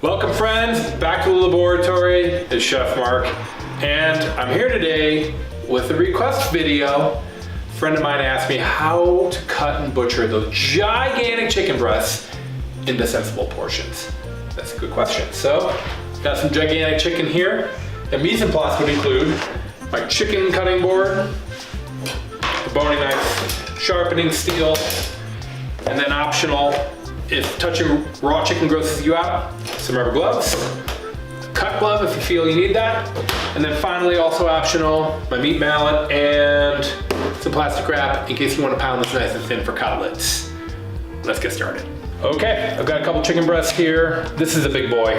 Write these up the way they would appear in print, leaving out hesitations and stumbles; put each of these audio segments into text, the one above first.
Welcome friends, back to the laboratory. It's Chef Mark, and I'm here today with a request video. A friend of mine asked me how to cut and butcher those gigantic chicken breasts into sensible portions. That's a good question. So, got some gigantic chicken here. And mise en place would include my chicken cutting board, the boning knife, sharpening steel, and then optional, if touching raw chicken grosses you out, some rubber gloves, a cut glove if you feel you need that, and then finally also optional, my meat mallet and some plastic wrap in case you want to pound this nice and thin for cutlets. Let's get started. Okay, I've got a couple chicken breasts here. This is a big boy.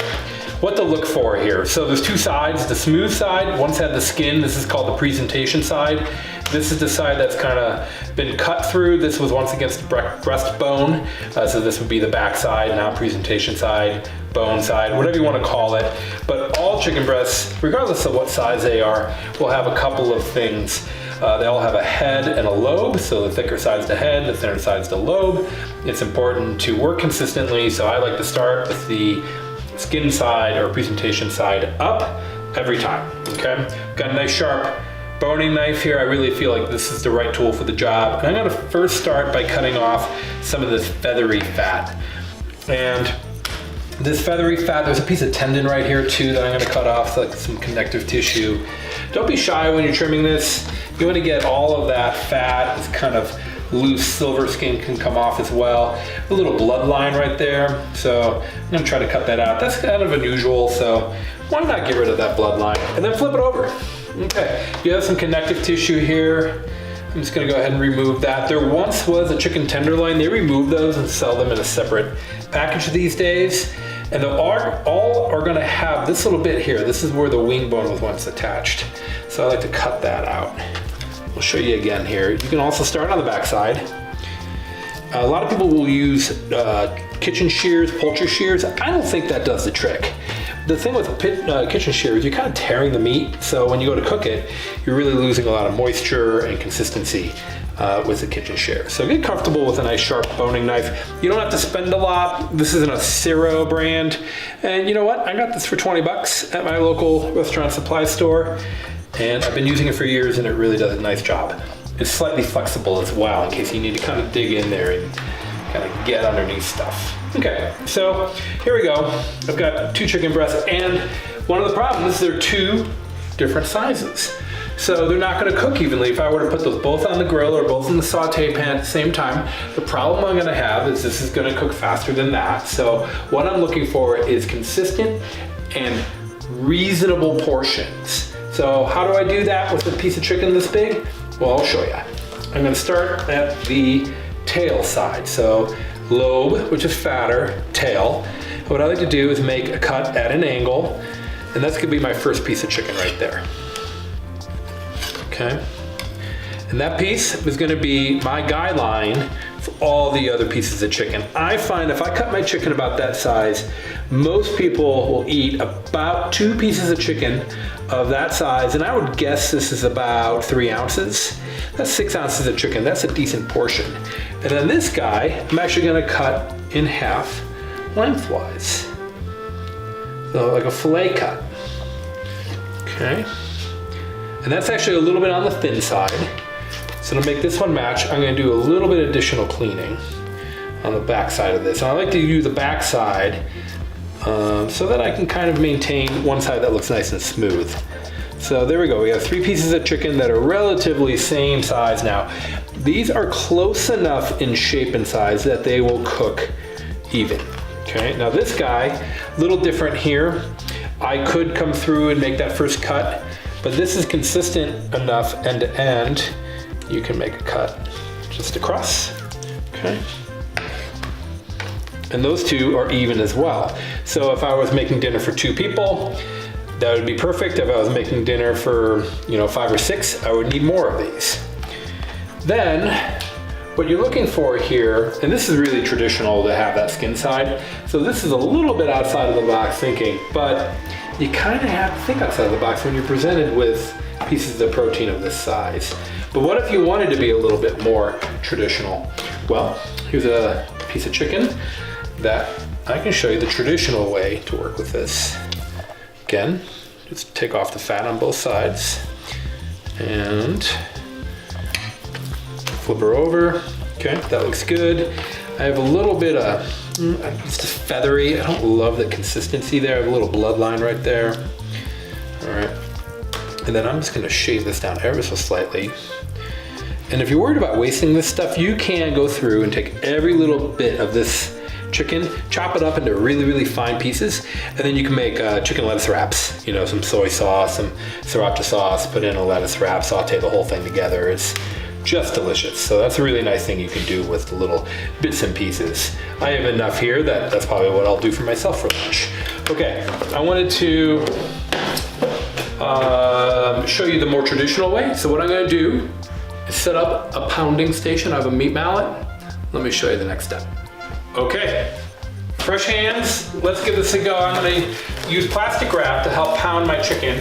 What to look for here. So there's two sides. The smooth side, one side of the skin, this is called the presentation side. This is the side that's kind of been cut through. This was once against the breastbone. So this would be the back side, now presentation side, bone side, whatever you want to call it. But all chicken breasts, regardless of what size they are, will have a couple of things. They all have a head and a lobe, so the thicker side's the head, the thinner side's the lobe. It's important to work consistently, so I like to start with the skin side or presentation side up every time, okay? Got a nice sharp boning knife here. I really feel like this is the right tool for the job. And I'm gonna first start by cutting off some of this feathery fat. And this feathery fat, there's a piece of tendon right here too that I'm gonna cut off, like some connective tissue. Don't be shy when you're trimming this. You wanna get all of that fat, this kind of loose silver skin can come off as well. A little bloodline right there. So I'm gonna try to cut that out. That's kind of unusual, so why not get rid of that bloodline? And then flip it over. Okay, you have some connective tissue here. I'm just gonna go ahead and remove that. There once was a chicken tenderloin. They removed those and sell them in a separate package these days. And they all are gonna have this little bit here. This is where the wing bone was once attached. So I like to cut that out. I'll show you again here. You can also start on the back side. A lot of people will use kitchen shears, poultry shears. I don't think that does the trick. The thing with kitchen shears, you're kind of tearing the meat, so when you go to cook it, you're really losing a lot of moisture and consistency with the kitchen shear. So get comfortable with a nice sharp boning knife. You don't have to spend a lot. This isn't a Ciro brand. And you know what? I got this for 20 bucks at my local restaurant supply store. And I've been using it for years and it really does a nice job. It's slightly flexible as well in case you need to kind of dig in there and kind of get underneath stuff. Okay, so here we go. I've got two chicken breasts, and one of the problems is they're two different sizes. So they're not gonna cook evenly. If I were to put those both on the grill or both in the saute pan at the same time, the problem I'm gonna have is this is gonna cook faster than that. So what I'm looking for is consistent and reasonable portions. So how do I do that with a piece of chicken this big? Well, I'll show you. I'm gonna start at the tail side. So lobe, which is fatter, tail. What I like to do is make a cut at an angle, and that's gonna be my first piece of chicken right there. Okay. And that piece is gonna be my guideline for all the other pieces of chicken. I find if I cut my chicken about that size, most people will eat about 2 pieces of chicken of that size, and I would guess this is about 3 ounces. That's 6 ounces of chicken. That's a decent portion. And then this guy, I'm actually gonna cut in half lengthwise. So like a fillet cut. Okay. And that's actually a little bit on the thin side. So to make this one match, I'm gonna do a little bit additional cleaning on the back side of this. And I like to use the back side so that I can kind of maintain one side that looks nice and smooth. So there we go. We have 3 pieces of chicken that are relatively same size now. These are close enough in shape and size that they will cook even. Okay, now this guy, a little different here. I could come through and make that first cut, but this is consistent enough end to end. You can make a cut just across, okay? And those two are even as well. So if I was making dinner for 2 people, that would be perfect. If I was making dinner for 5 or 6, I would need more of these. Then, what you're looking for here, and this is really traditional to have that skin side, so this is a little bit outside of the box thinking, but you kind of have to think outside of the box when you're presented with pieces of protein of this size. But what if you wanted to be a little bit more traditional? Well, here's a piece of chicken that I can show you the traditional way to work with this. Again, just take off the fat on both sides and flip her over. Okay, that looks good. I have a little bit of, it's just feathery. I don't love the consistency there. I have a little bloodline right there. All right, and then I'm just gonna shave this down ever so slightly. And if you're worried about wasting this stuff, you can go through and take every little bit of this chicken, chop it up into really, really fine pieces, and then you can make chicken lettuce wraps. You know, some soy sauce, some sriracha sauce, put in a lettuce wrap, saute the whole thing together. It's just delicious. So that's a really nice thing you can do with the little bits and pieces. I have enough here that's probably what I'll do for myself for lunch. Okay, I wanted to show you the more traditional way. So what I'm gonna do is set up a pounding station. I have a meat mallet. Let me show you the next step. Okay, fresh hands, let's give this a go. I'm gonna use plastic wrap to help pound my chicken.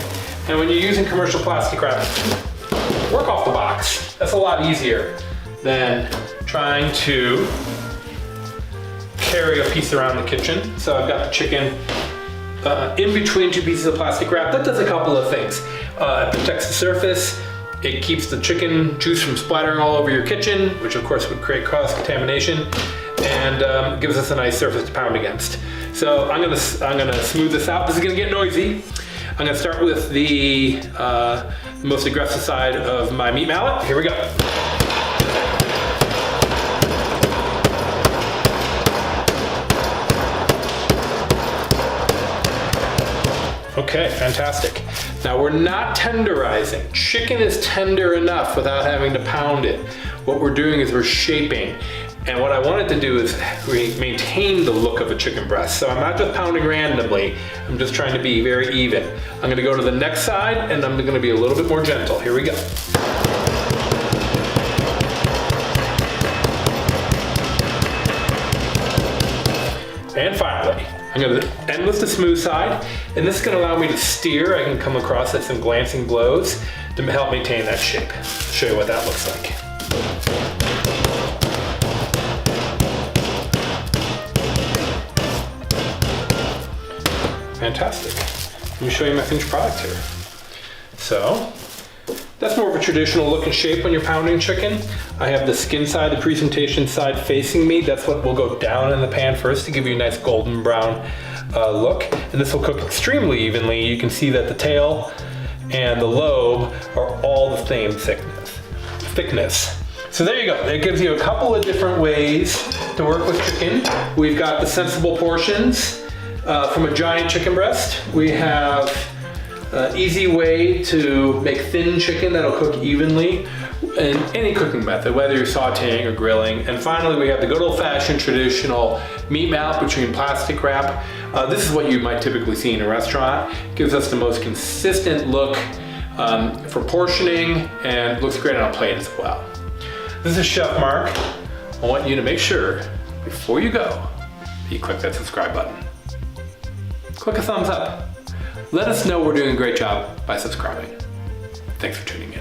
And when you're using commercial plastic wrap, work off the box. That's a lot easier than trying to carry a piece around the kitchen. So I've got the chicken in between two pieces of plastic wrap. That does a couple of things. It protects the surface. It keeps the chicken juice from splattering all over your kitchen, which of course would create cross-contamination, and gives us a nice surface to pound against. So I'm gonna smooth this out. This is gonna get noisy. I'm gonna start with the most aggressive side of my meat mallet. Here we go. Okay, fantastic. Now we're not tenderizing. Chicken is tender enough without having to pound it. What we're doing is we're shaping. And what I wanted to do is maintain the look of a chicken breast. So I'm not just pounding randomly, I'm just trying to be very even. I'm gonna go to the next side and I'm gonna be a little bit more gentle. Here we go. And finally, I'm gonna end with the smooth side, and this is gonna allow me to steer. I can come across at some glancing blows to help maintain that shape. I'll show you what that looks like. Fantastic. Let me show you my finished product here. So, that's more of a traditional look and shape when you're pounding chicken. I have the skin side, the presentation side facing me. That's what will go down in the pan first to give you a nice golden brown look. And this will cook extremely evenly. You can see that the tail and the lobe are all the same thickness. So there you go. That gives you a couple of different ways to work with chicken. We've got the sensible portions from a giant chicken breast. We have an easy way to make thin chicken that'll cook evenly in any cooking method, whether you're sauteing or grilling. And finally, we have the good old-fashioned traditional meat mallet between plastic wrap. This is what you might typically see in a restaurant. It gives us the most consistent look for portioning and looks great on a plate as well. This is Chef Mark. I want you to make sure, before you go, that you click that subscribe button. Click a thumbs up. Let us know we're doing a great job by subscribing. Thanks for tuning in.